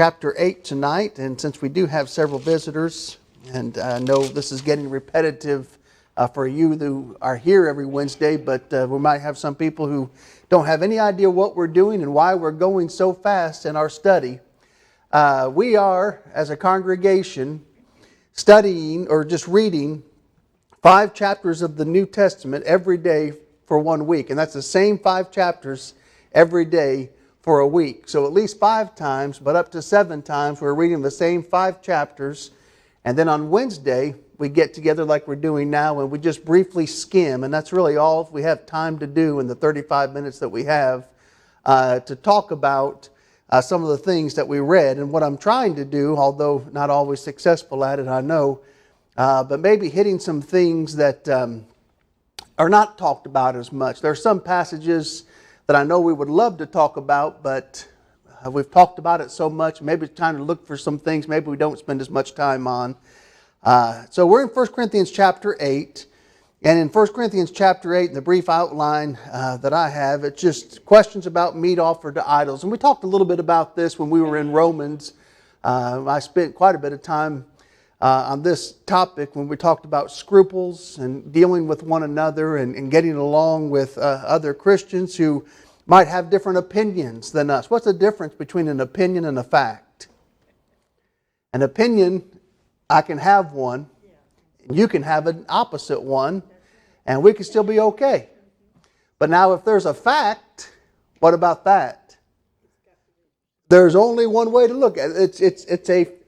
chapter 8 tonight. And since we do have several visitors, and I know this is getting repetitive for you who are here every Wednesday, but we might have some people who don't have any idea what we're doing and why we're going so fast in our study. We are, as a congregation, studying or just reading 5 chapters of the New Testament every day for 1 week. And that's the same 5 chapters every day for a week. So at least 5 times, but up to 7 times, we're reading the same 5 chapters. And then on Wednesday, we get together like we're doing now, and we just briefly skim. And that's really all we have time to do in the 35 minutes that we have to talk about some of the things that we read. And what I'm trying to do, although not always successful at it, I know, but maybe hitting some things that are not talked about as much. There are some passages that I know we would love to talk about, but we've talked about it so much, maybe it's time to look for some things maybe we don't spend as much time on. So we're in 1 Corinthians chapter 8, and in 1 Corinthians chapter 8, in the brief outline that I have, it's just questions about meat offered to idols. And we talked a little bit about this when we were in Romans. I spent quite a bit of time on this topic when we talked about scruples and dealing with one another and getting along with other Christians who might have different opinions than us. What's the difference between an opinion and a fact? An opinion, I can have one, and you can have an opposite one, and we can still be okay. But now if there's a fact, what about that? There's only one way to look at it.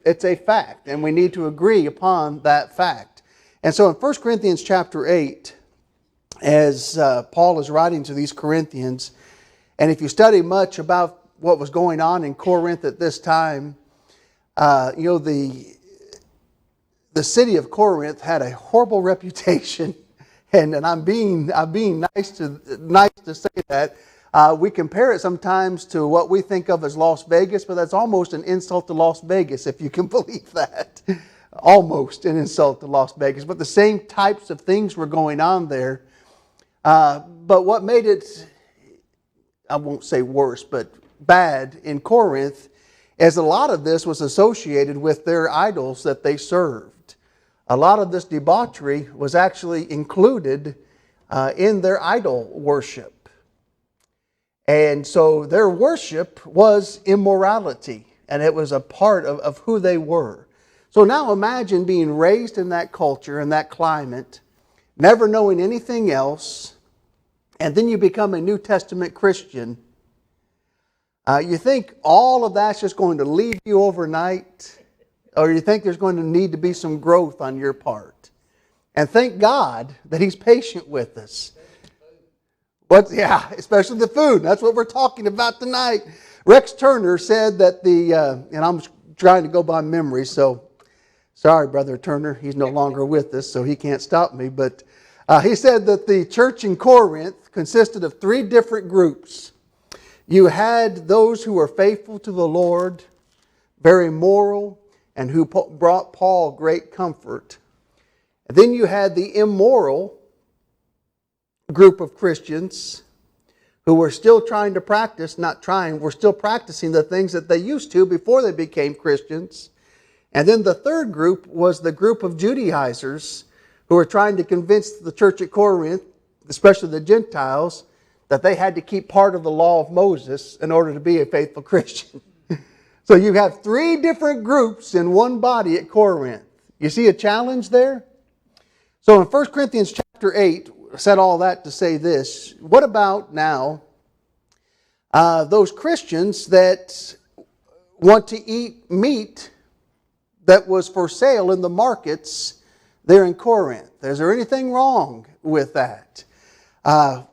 It's a fact, and we need to agree upon that fact. And so in 1 Corinthians chapter 8, as Paul is writing to these Corinthians, and if you study much about what was going on in Corinth at this time, the city of Corinth had a horrible reputation, and I'm being nice to say that. We compare it sometimes to what we think of as Las Vegas, but that's almost an insult to Las Vegas, if you can believe that. Almost an insult to Las Vegas. But the same types of things were going on there. But what made it, I won't say worse, but bad in Corinth, is a lot of this was associated with their idols that they served. A lot of this debauchery was actually included in their idol worship. And so their worship was immorality, and it was a part of who they were. So now imagine being raised in that culture, in that climate, never knowing anything else, and then you become a New Testament Christian. You think all of that's just going to leave you overnight, or you think there's going to need to be some growth on your part. And thank God that He's patient with us. Especially the food. That's what we're talking about tonight. Rex Turner said that and I'm trying to go by memory, so sorry, Brother Turner, he's no longer with us, so he can't stop me. But he said that the church in Corinth consisted of 3 different groups. You had those who were faithful to the Lord, very moral, and who brought Paul great comfort. And then you had the immoral group of Christians who were still trying to practice, were still practicing the things that they used to before they became Christians. And then the third group was the group of Judaizers who were trying to convince the church at Corinth, especially the Gentiles, that they had to keep part of the law of Moses in order to be a faithful Christian. So you have 3 different groups in one body at Corinth. You see a challenge there? So in 1 Corinthians chapter 8, said all that to say this. What about now those Christians that want to eat meat that was for sale in the markets there in Corinth? Is there anything wrong with that? And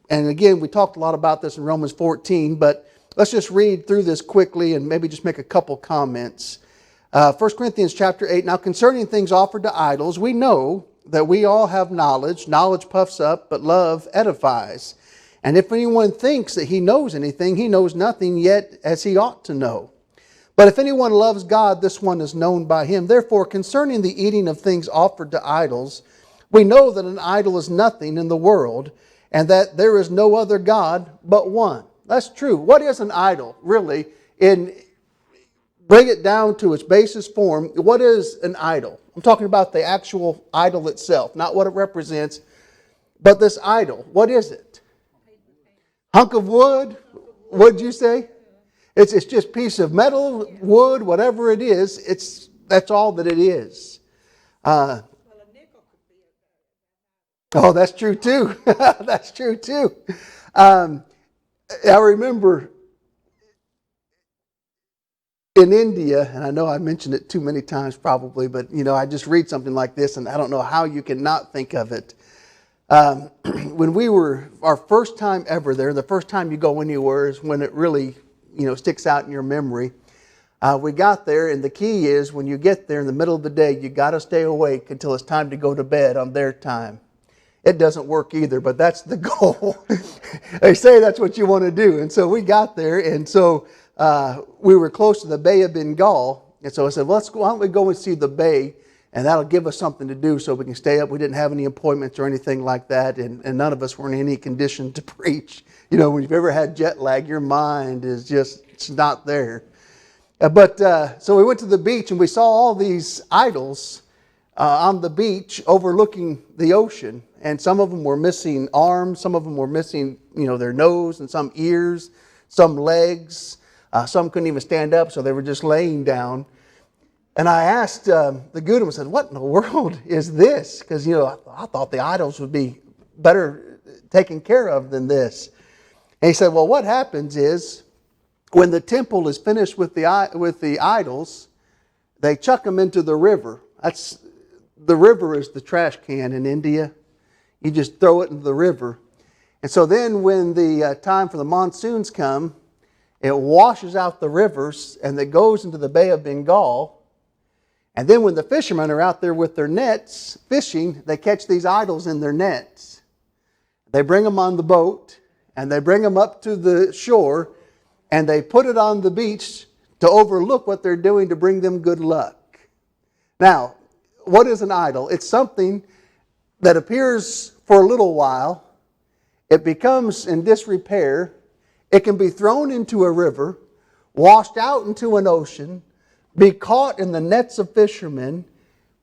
again, we talked a lot about this in Romans 14, but let's just read through this quickly and maybe just make a couple comments. 1 Corinthians chapter 8, now concerning things offered to idols, we know that we all have knowledge. Knowledge puffs up, but love edifies. And if anyone thinks that he knows anything, he knows nothing yet as he ought to know. But if anyone loves God, this one is known by Him. Therefore, concerning the eating of things offered to idols, we know that an idol is nothing in the world, and that there is no other God but one. That's true. What is an idol, really, in bring it down to its basest form, what is an idol? I'm talking about the actual idol itself, not what it represents, but this idol. What is it? Hunk of wood? What'd you say? It's just a piece of metal, wood, whatever it is. That's all that it is. Oh, that's true too. That's true too. Um, I remember in India, and I know I mentioned it too many times probably, but I just read something like this and I don't know how you can not think of it. When we were our first time ever there, the first time you go anywhere is when it really, sticks out in your memory. We got there, and the key is when you get there in the middle of the day, you got to stay awake until it's time to go to bed on their time. It doesn't work either, but that's the goal. They say that's what you want to do. And so we got there, and so we were close to the Bay of Bengal. And so I said, well, why don't we go and see the bay, and that'll give us something to do so we can stay up. We didn't have any appointments or anything like that, and none of us were in any condition to preach. When you've ever had jet lag, your mind is just, it's not there. So we went to the beach, and we saw all these idols on the beach overlooking the ocean. And some of them were missing arms, some of them were missing, their nose and some ears, some legs. Some couldn't even stand up, so they were just laying down. And I asked the Gudam, I said, what in the world is this? Because, I thought the idols would be better taken care of than this. And he said, well, what happens is when the temple is finished with the idols, they chuck them into the river. The river is the trash can in India. You just throw it into the river. And so then when the time for the monsoons come, it washes out the rivers and it goes into the Bay of Bengal. And then when the fishermen are out there with their nets fishing, they catch these idols in their nets. They bring them on the boat and they bring them up to the shore and they put it on the beach to overlook what they're doing to bring them good luck. Now, what is an idol? It's something that appears for a little while. It becomes in disrepair. It can be thrown into a river, washed out into an ocean, be caught in the nets of fishermen,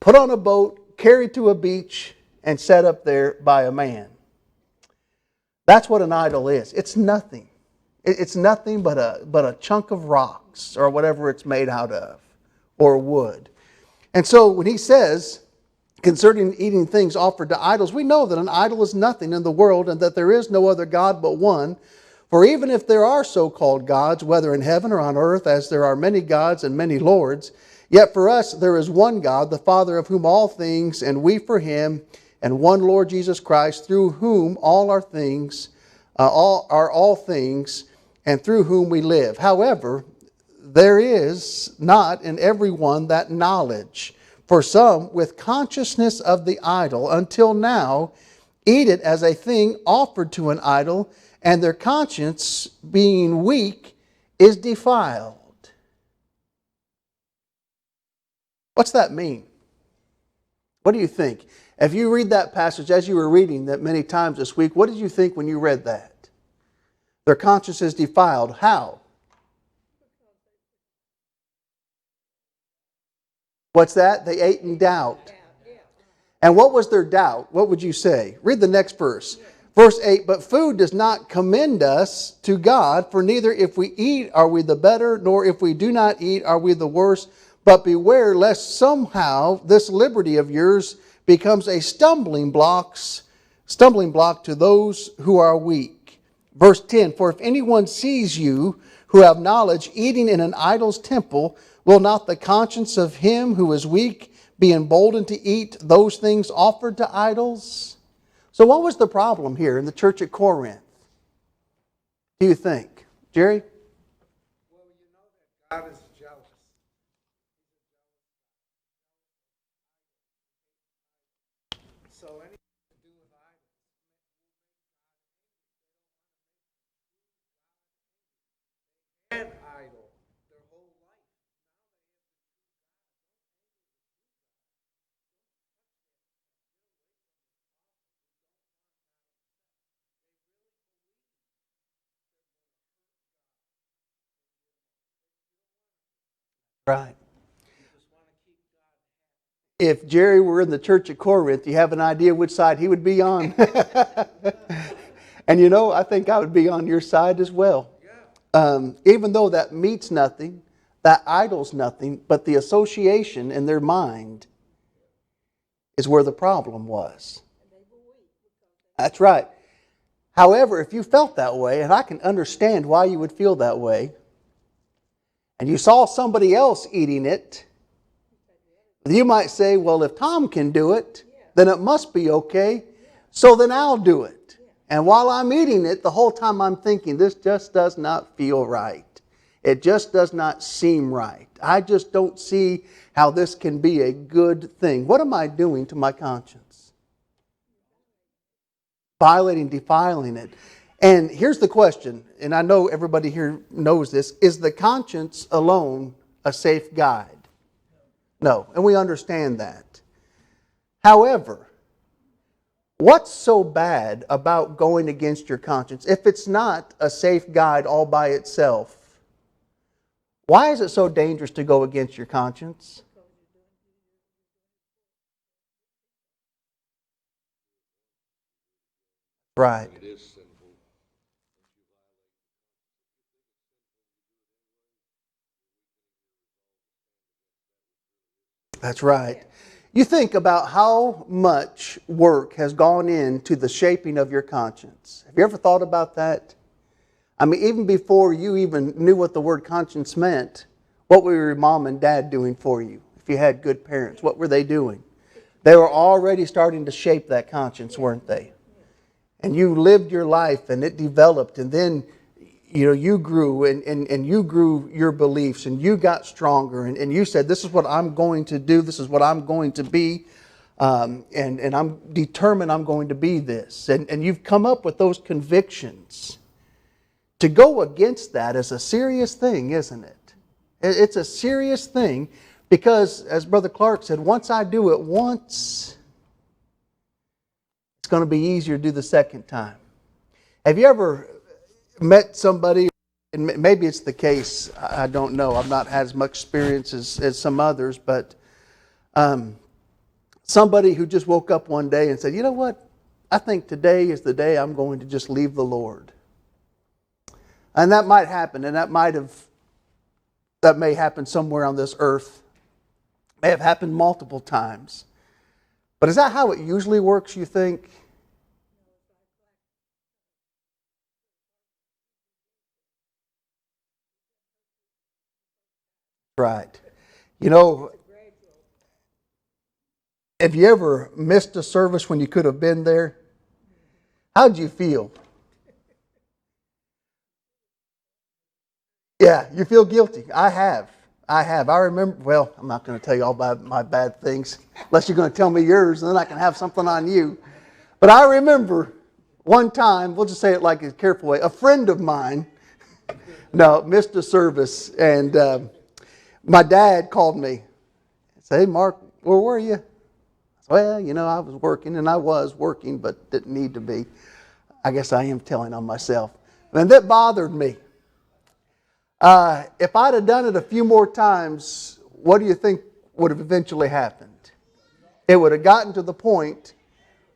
put on a boat, carried to a beach, and set up there by a man. That's what an idol is. It's nothing. It's nothing but a chunk of rocks or whatever it's made out of, or wood. And so when he says, concerning eating things offered to idols, we know that an idol is nothing in the world and that there is no other God but one. For even if there are so-called gods, whether in heaven or on earth, as there are many gods and many lords, yet for us there is one God, the Father of whom all things, and we for him, and one Lord Jesus Christ, through whom all are things, all things, and through whom we live. However, there is not in every one that knowledge. For some, with consciousness of the idol, until now, eat it as a thing offered to an idol, and their conscience, being weak, is defiled. What's that mean? What do you think? If you read that passage, as you were reading that many times this week, what did you think when you read that? Their conscience is defiled. How? What's that? They ate in doubt. And what was their doubt? What would you say? Read the next verse. Verse 8, but food does not commend us to God, for neither if we eat are we the better, nor if we do not eat are we the worse. But beware lest somehow this liberty of yours becomes a stumbling block to those who are weak. Verse 10, for if anyone sees you who have knowledge eating in an idol's temple, will not the conscience of him who is weak be emboldened to eat those things offered to idols? So what was the problem here in the church at Corinth, do you think? Jerry? Well, you know that God is jealous. So anything to do with idols and idol their whole life. Right. If Jerry were in the church at Corinth, you have an idea which side he would be on? And you know, I think I would be on your side as well. Even though that meets nothing, that idles nothing, but the association in their mind is where the problem was. That's right. However, if you felt that way, and I can understand why you would feel that way, and you saw somebody else eating it, you might say, well, if Tom can do it, then it must be okay, so then I'll do it. And while I'm eating it, the whole time I'm thinking, this just does not feel right. It just does not seem right. I just don't see how this can be a good thing. What am I doing to my conscience? Violating, defiling it. And here's the question, and I know everybody here knows this. Is the conscience alone a safe guide? No, and we understand that. However, what's so bad about going against your conscience? If it's not a safe guide all by itself, why is it so dangerous to go against your conscience? Right. That's right. You think about how much work has gone into the shaping of your conscience. Have you ever thought about that? I mean, even before you even knew what the word conscience meant, what were your mom and dad doing for you? If you had good parents, what were they doing? They were already starting to shape that conscience, weren't they? And you lived your life and it developed, and then you grew and you grew your beliefs and you got stronger and you said, this is what I'm going to do, this is what I'm going to be, and I'm determined I'm going to be this. And you've come up with those convictions. To go against that is a serious thing, isn't it? It's a serious thing because, as Brother Clark said, once I do it once, it's going to be easier to do the second time. Have you ever met somebody, and maybe it's the case, I don't know, I've not had as much experience as some others, but somebody who just woke up one day and said, you know what, I think today is the day I'm going to just leave the Lord. And that might happen, and that may happen somewhere on this earth. It may have happened multiple times. But is that how it usually works, you think? Right. You know, have you ever missed a service when you could have been there? How'd you feel? Yeah, you feel guilty. I have. I remember, well, I'm not going to tell you all about my bad things, unless you're going to tell me yours, and then I can have something on you. But I remember one time, we'll just say it like a careful way, a friend of mine, missed a service, and my dad called me and said, hey, Mark, where were you? I said, well, I was working, and I was working, but didn't need to be. I guess I am telling on myself. And that bothered me. If I'd have done it a few more times, what do you think would have eventually happened? It would have gotten to the point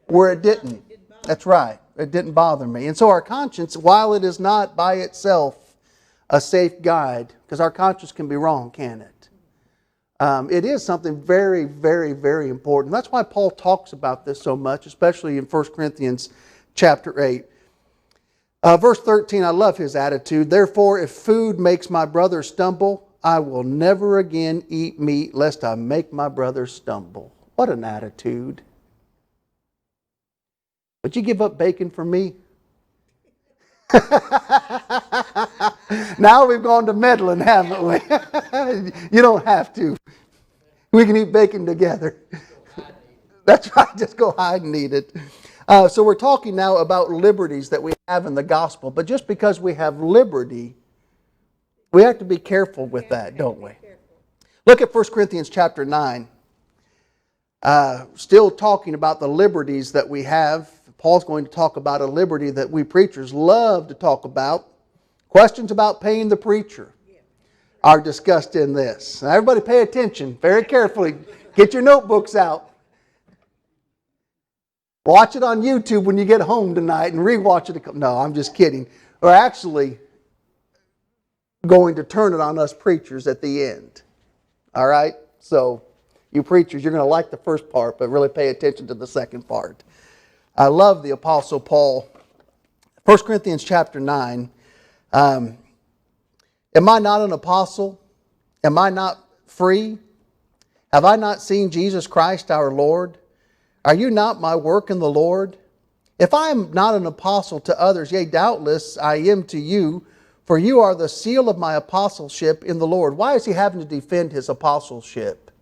where it didn't. That's right. It didn't bother me. And so our conscience, while it is not by itself a safe guide, because our conscience can be wrong, can it? It is something very, very, very important. That's why Paul talks about this so much, especially in 1 Corinthians chapter 8. Verse 13, I love his attitude. Therefore, if food makes my brother stumble, I will never again eat meat, lest I make my brother stumble. What an attitude. Would you give up bacon for me? Now we've gone to meddling, haven't we? You don't have to. We can eat bacon together. That's right, just go hide and eat it. So we're talking now about liberties that we have in the gospel. But just because we have liberty, we have to be careful with that, don't we? Look at 1 Corinthians chapter 9. Still talking about the liberties that we have. Paul's going to talk about a liberty that we preachers love to talk about. Questions about paying the preacher. are discussed in this. Now, everybody pay attention very carefully. Get your notebooks out. Watch it on YouTube when you get home tonight and rewatch it. No, I'm just kidding. We're actually going to turn it on us preachers at the end. All right? So, you preachers, you're going to like the first part, but really pay attention to the second part. I love the Apostle Paul. 1 Corinthians chapter 9. Am I not an apostle? Am I not free? Have I not seen Jesus Christ our Lord? Are you not my work in the Lord? If I am not an apostle to others, yea, doubtless I am to you, for you are the seal of my apostleship in the Lord. Why is he having to defend his apostleship?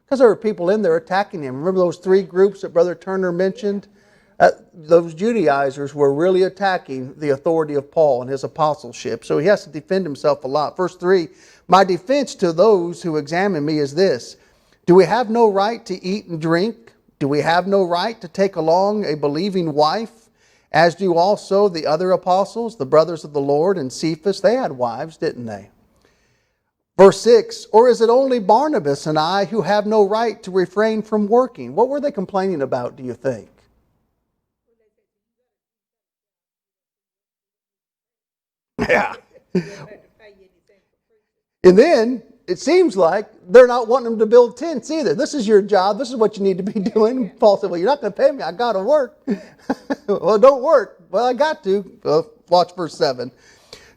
Because there were people in there attacking him. Remember those three groups that Brother Turner mentioned? Those Judaizers were really attacking the authority of Paul and his apostleship. So he has to defend himself a lot. Verse 3, my defense to those who examine me is this. Do we have no right to eat and drink? Do we have no right to take along a believing wife? As do also the other apostles, the brothers of the Lord and Cephas. They had wives, didn't they? Verse 6, or is it only Barnabas and I who have no right to refrain from working? What were they complaining about, do you think? Yeah. And then it seems like they're not wanting them to build tents either. This is your job. This is what you need to be doing. Paul said, well, you're not going to pay me. I got to work. Well, don't work. Well, I got to. Well, watch verse 7.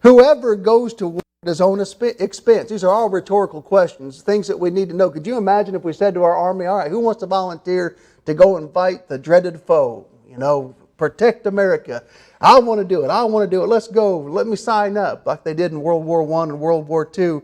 Whoever goes to work at his own expense. These are all rhetorical questions, things that we need to know. Could you imagine if we said to our army, all right, who wants to volunteer to go and fight the dreaded foe? You know, protect America. I want to do it. I want to do it. Let's go. Let me sign up like they did in World War I and World War II.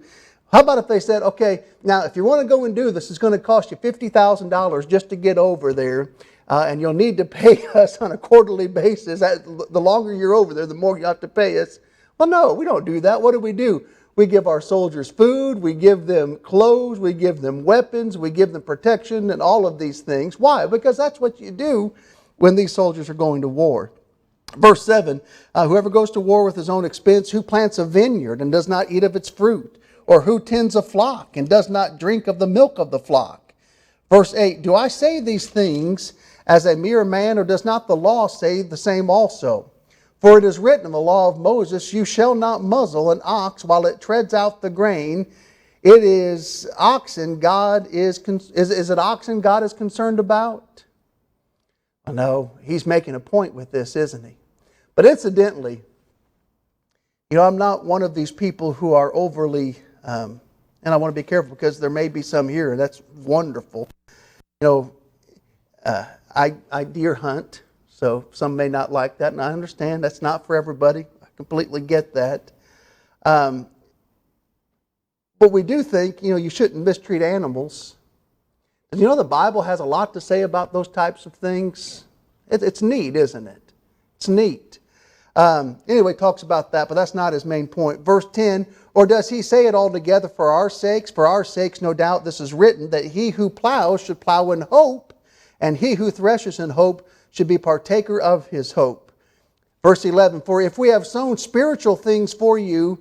How about if they said, okay, now if you want to go and do this, it's going to cost you $50,000 just to get over there, and you'll need to pay us on a quarterly basis. The longer you're over there, the more you have to pay us. Well, no, we don't do that. What do? We give our soldiers food, we give them clothes, we give them weapons, we give them protection, and all of these things. Why? Because that's what you do when these soldiers are going to war. Verse 7, whoever goes to war with his own expense, who plants a vineyard and does not eat of its fruit? Or who tends a flock and does not drink of the milk of the flock? Verse 8, do I say these things as a mere man, or does not the law say the same also? For it is written in the law of Moses, you shall not muzzle an ox while it treads out the grain. It is oxen God is it oxen God is concerned about? No, he's making a point with this, isn't he? But incidentally, I'm not one of these people who are overly, and I want to be careful because there may be some here, and that's wonderful. I deer hunt, so some may not like that, and I understand that's not for everybody. I completely get that. But we do think, you shouldn't mistreat animals. And the Bible has a lot to say about those types of things. It's neat, isn't it? It's neat. Anyway, talks about that, but that's not his main point. Verse 10, or does he say it altogether for our sakes? For our sakes, no doubt, this is written, that he who plows should plow in hope, and he who threshes in hope should be partaker of his hope. Verse 11, for if we have sown spiritual things for you,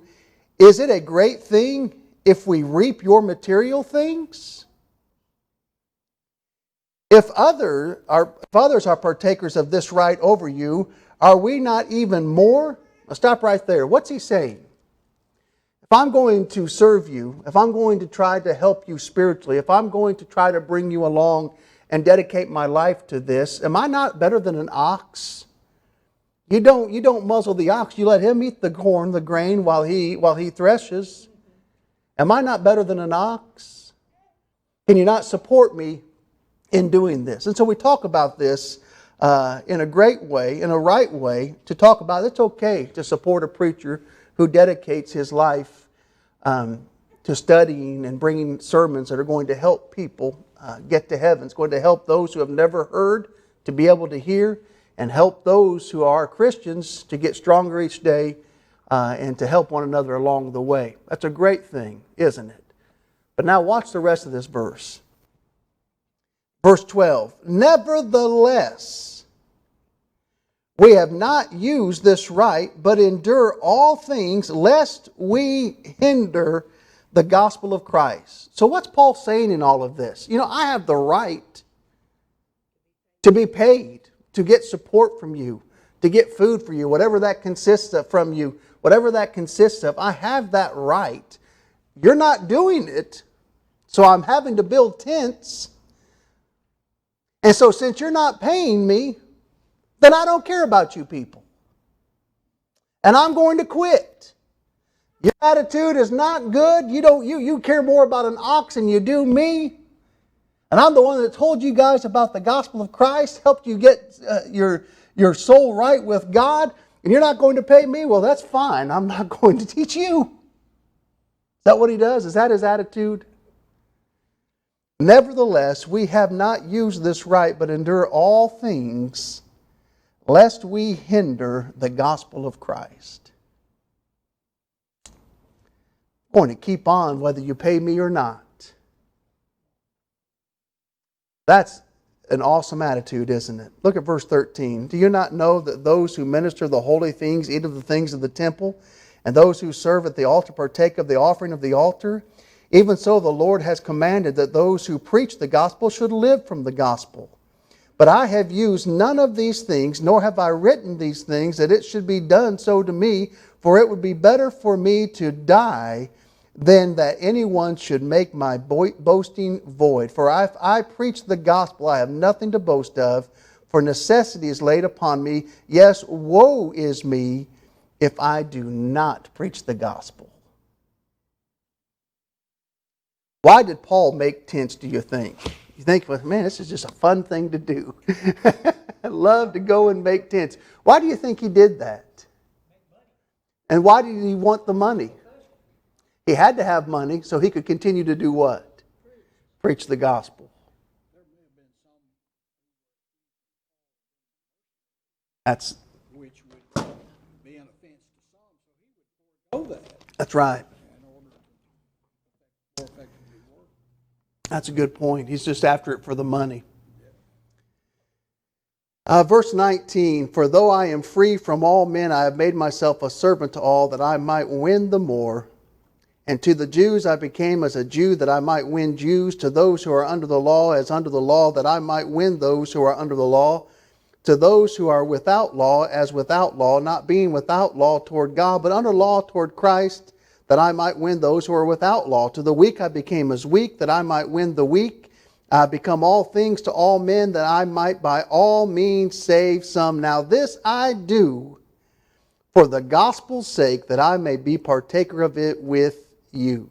is it a great thing if we reap your material things? If others are partakers of this right over you, are we not even more? Now stop right there. What's he saying? If I'm going to serve you, if I'm going to try to help you spiritually, if I'm going to try to bring you along and dedicate my life to this, am I not better than an ox? You don't muzzle the ox. You let him eat the corn, the grain, while he threshes. Am I not better than an ox? Can you not support me in doing this? And so we talk about this in a great way, in a right way, to talk about it's okay to support a preacher who dedicates his life to studying and bringing sermons that are going to help people get to heaven. It's going to help those who have never heard to be able to hear, and help those who are Christians to get stronger each day and to help one another along the way. That's a great thing, isn't it? But now watch the rest of this verse. Verse 12, nevertheless, we have not used this right, but endure all things, lest we hinder the gospel of Christ. So what's Paul saying in all of this? I have the right to be paid, to get support from you, to get food for you, whatever that consists of from you, whatever that consists of. I have that right. You're not doing it, so I'm having to build tents. And so since you're not paying me, then I don't care about you people. And I'm going to quit. Your attitude is not good. You care more about an ox than you do me. And I'm the one that told you guys about the gospel of Christ, helped you get your soul right with God, and you're not going to pay me? Well, that's fine. I'm not going to teach you. Is that what he does? Is that his attitude? Nevertheless, we have not used this right, but endure all things, lest we hinder the gospel of Christ. I'm going to keep on whether you pay me or not. That's an awesome attitude, isn't it? Look at verse 13. Do you not know that those who minister the holy things eat of the things of the temple, and those who serve at the altar partake of the offering of the altar? Even so, the Lord has commanded that those who preach the gospel should live from the gospel. But I have used none of these things, nor have I written these things, that it should be done so to me, for it would be better for me to die than that anyone should make my boasting void. For if I preach the gospel, I have nothing to boast of, for necessity is laid upon me. Yes, woe is me if I do not preach the gospel. Why did Paul make tents, do you think? You think, well, man, this is just a fun thing to do. I love to go and make tents. Why do you think he did that? And why did he want the money? He had to have money so he could continue to do what? Preach the gospel. That's which would be an offense to some, so he would forego that That's right. in order to more effectively work. That's a good point. He's just after it for the money. Verse 19, for though I am free from all men, I have made myself a servant to all, that I might win the more. And to the Jews I became as a Jew, that I might win Jews. To those who are under the law, as under the law, that I might win those who are under the law. To those who are without law, as without law, not being without law toward God, but under law toward Christ, that I might win those who are without law. To the weak I became as weak, that I might win the weak. I become all things to all men, that I might by all means save some. Now this I do for the gospel's sake, that I may be partaker of it with you.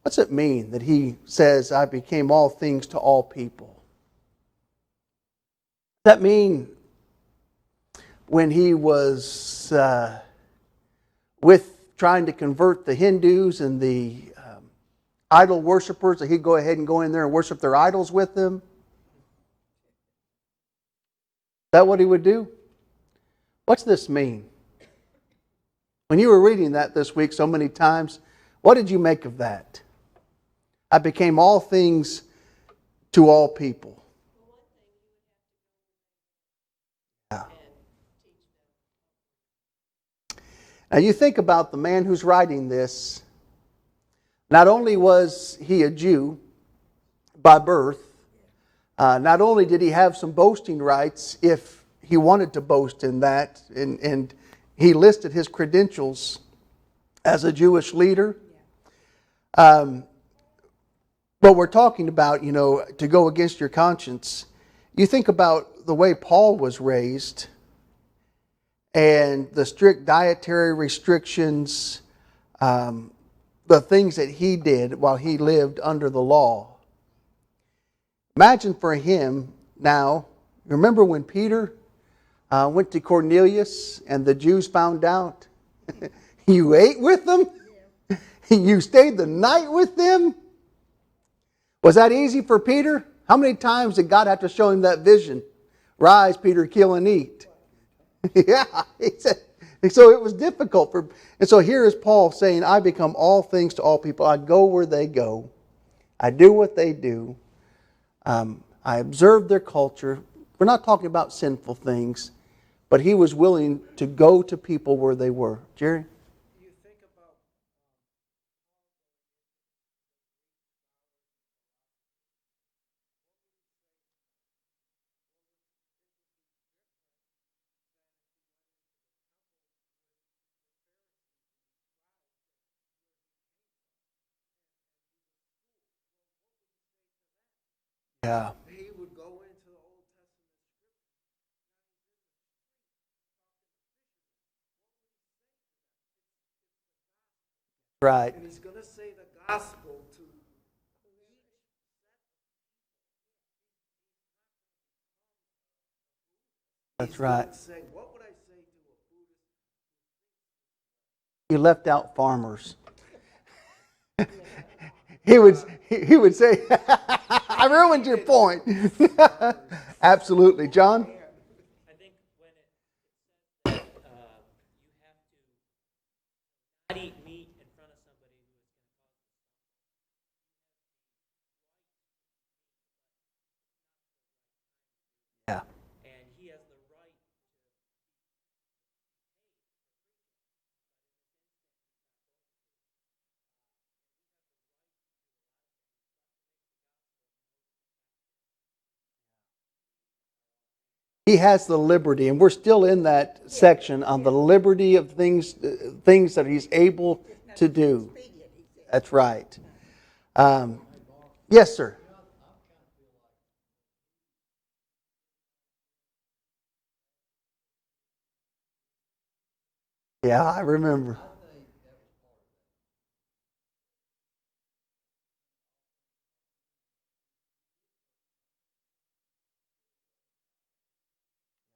What's it mean that he says, I became all things to all people? Does that mean when he was with trying to convert the Hindus and the idol worshipers, that he'd go ahead and go in there and worship their idols with them? Is that what he would do? What's this mean? When you were reading that this week so many times, what did you make of that? I became all things to all people. Yeah. Now you think about the man who's writing this. Not only was he a Jew by birth, not only did he have some boasting rights if he wanted to boast in that, and he listed his credentials as a Jewish leader. But we're talking about, to go against your conscience. You think about the way Paul was raised and the strict dietary restrictions, the things that he did while he lived under the law. Imagine for him now, remember when Peter went to Cornelius and the Jews found out? You ate with them? You stayed the night with them? Was that easy for Peter? How many times did God have to show him that vision? Rise, Peter, kill and eat. Yeah, he said. So it was difficult for. And so here is Paul saying, I become all things to all people. I go where they go. I do what they do. I observe their culture. We're not talking about sinful things, but he was willing to go to people where they were. Jerry? You think about Yeah. He would go into the Old Testament Right. and he's going to say the gospel to That's right. say, what would I say to a Buddhist? You left out farmers. He would say, I ruined your point. Absolutely. John? I think when it says that you have to not eat meat in front of somebody who is going to cause Yeah. and he has the right He has the liberty, and we're still in that section on the liberty of things that he's able to do. That's right. Yes, sir. Yeah, I remember.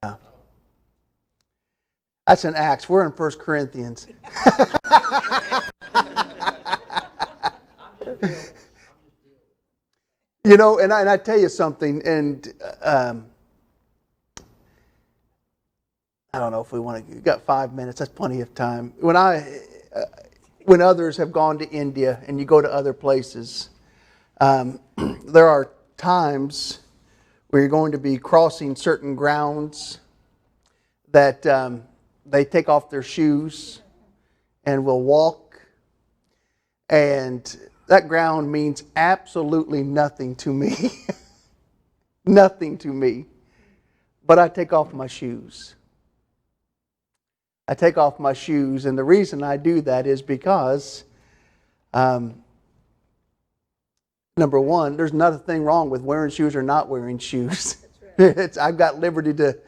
Yeah. That's in Acts. We're in 1 Corinthians. You know, and I tell you something, and I don't know if we want to. We've got 5 minutes. That's plenty of time. When others have gone to India and you go to other places, there are times where you're going to be crossing certain grounds that they take off their shoes and will walk, and that ground means absolutely nothing to me. Nothing to me. But I take off my shoes. I take off my shoes, and the reason I do that is because, number one, there's nothing wrong with wearing shoes or not wearing shoes. I've got liberty to,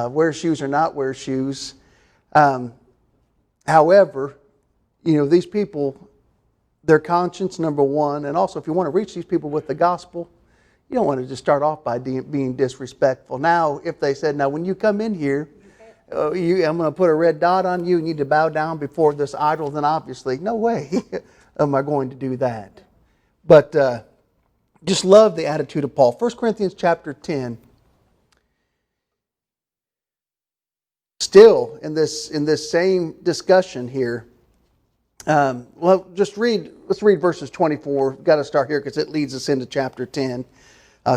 wear shoes or not wear shoes. However, these people, their conscience, number one, and also if you want to reach these people with the gospel, you don't want to just start off by being disrespectful. Now, if they said, now when you come in here, I'm going to put a red dot on you, you need to bow down before this idol, then obviously, no way am I going to do that. But just love the attitude of Paul. 1 Corinthians chapter 10. Still in this same discussion here. Let's read verses 24. We've got to start here because it leads us into chapter 10.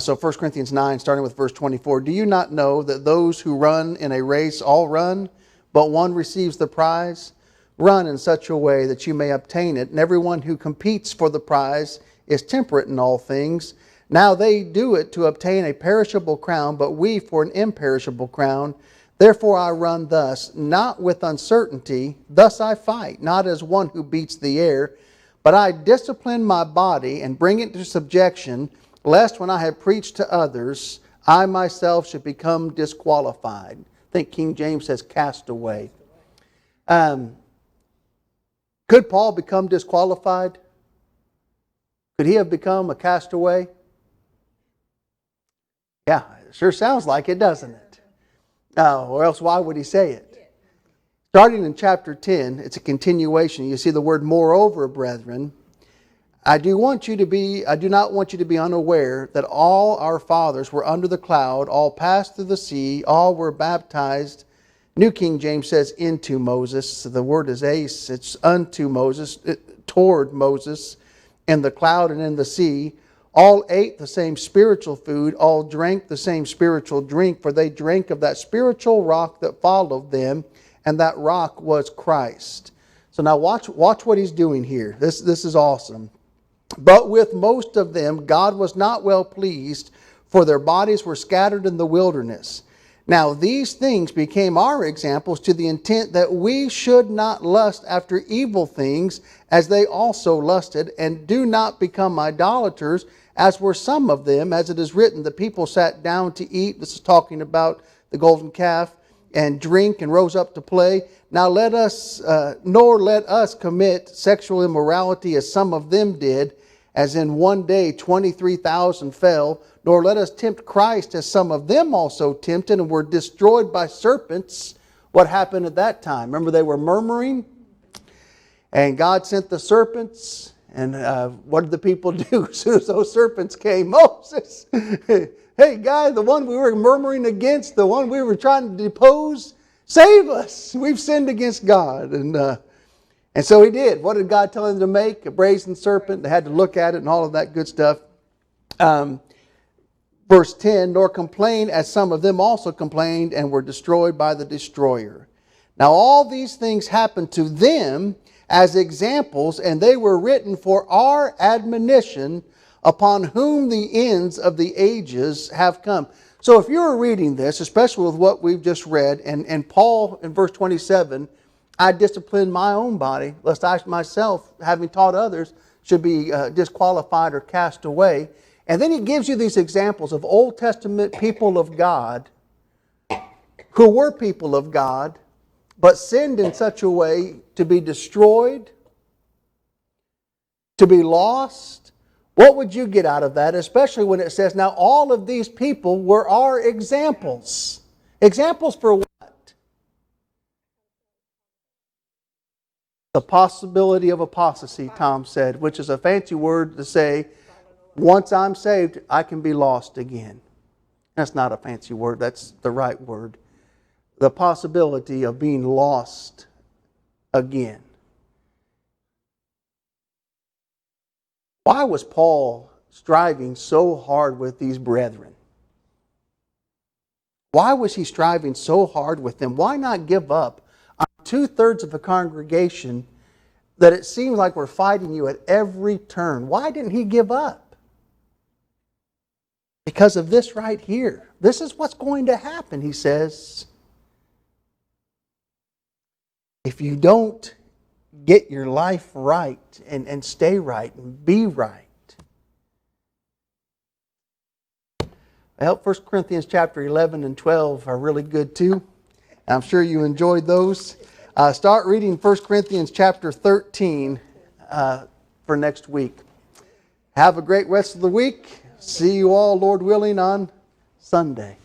So 1 Corinthians 9, starting with verse 24. Do you not know that those who run in a race all run, but one receives the prize? Run in such a way that you may obtain it. And everyone who competes for the prize is temperate in all things. Now they do it to obtain a perishable crown, but we for an imperishable crown. Therefore I run thus, not with uncertainty. Thus I fight, not as one who beats the air, but I discipline my body and bring it to subjection, lest when I have preached to others, I myself should become disqualified. I think King James says cast away. Could Paul become disqualified? Could he have become a castaway? Yeah, it sure sounds like it, doesn't it? Or else why would he say it? Starting in chapter 10, it's a continuation. You see the word moreover, brethren. I do not want you to be unaware that all our fathers were under the cloud, all passed through the sea, all were baptized. New King James says into Moses. So the word is ace. It's unto Moses, toward Moses, in the cloud and in the sea. All ate the same spiritual food, all drank the same spiritual drink, for they drank of that spiritual rock that followed them, and that rock was Christ. So now watch what he's doing here. This is awesome. But with most of them God was not well pleased, for their bodies were scattered in the wilderness. Now these things became our examples to the intent that we should not lust after evil things as they also lusted, and do not become idolaters, as were some of them, as it is written, the people sat down to eat. This is talking about the golden calf, and drink, and rose up to play. Now nor let us commit sexual immorality as some of them did, as in one day 23,000 fell. Nor let us tempt Christ as some of them also tempted and were destroyed by serpents. What happened at that time? Remember, they were murmuring, and God sent the serpents. And what did the people do as soon as those serpents came? Moses, hey guy, the one we were murmuring against, the one we were trying to depose, save us. We've sinned against God. And so he did. What did God tell him to make? A brazen serpent. They had to look at it and all of that good stuff. Verse 10, nor complain as some of them also complained and were destroyed by the destroyer. Now all these things happened to them as examples, and they were written for our admonition, upon whom the ends of the ages have come. So if you're reading this, especially with what we've just read, and Paul in verse 27, I discipline my own body, lest I myself, having taught others, should be disqualified or cast away. And then he gives you these examples of Old Testament people of God who were people of God, but sinned in such a way to be destroyed, to be lost. What would you get out of that? Especially when it says, now all of these people were our examples. Examples for what? The possibility of apostasy, Tom said, which is a fancy word to say, once I'm saved, I can be lost again. That's not a fancy word, that's the right word. The possibility of being lost again. Why was Paul striving so hard with these brethren? Why was he striving so hard with them? Why not give up on 2/3 of the congregation that it seems like we're fighting you at every turn? Why didn't he give up? Because of this right here. This is what's going to happen, he says. If you don't get your life right and stay right and be right. Well, 1 Corinthians chapter 11 and 12 are really good too. I'm sure you enjoyed those. Start reading 1 Corinthians chapter 13 for next week. Have a great rest of the week. See you all, Lord willing, on Sunday.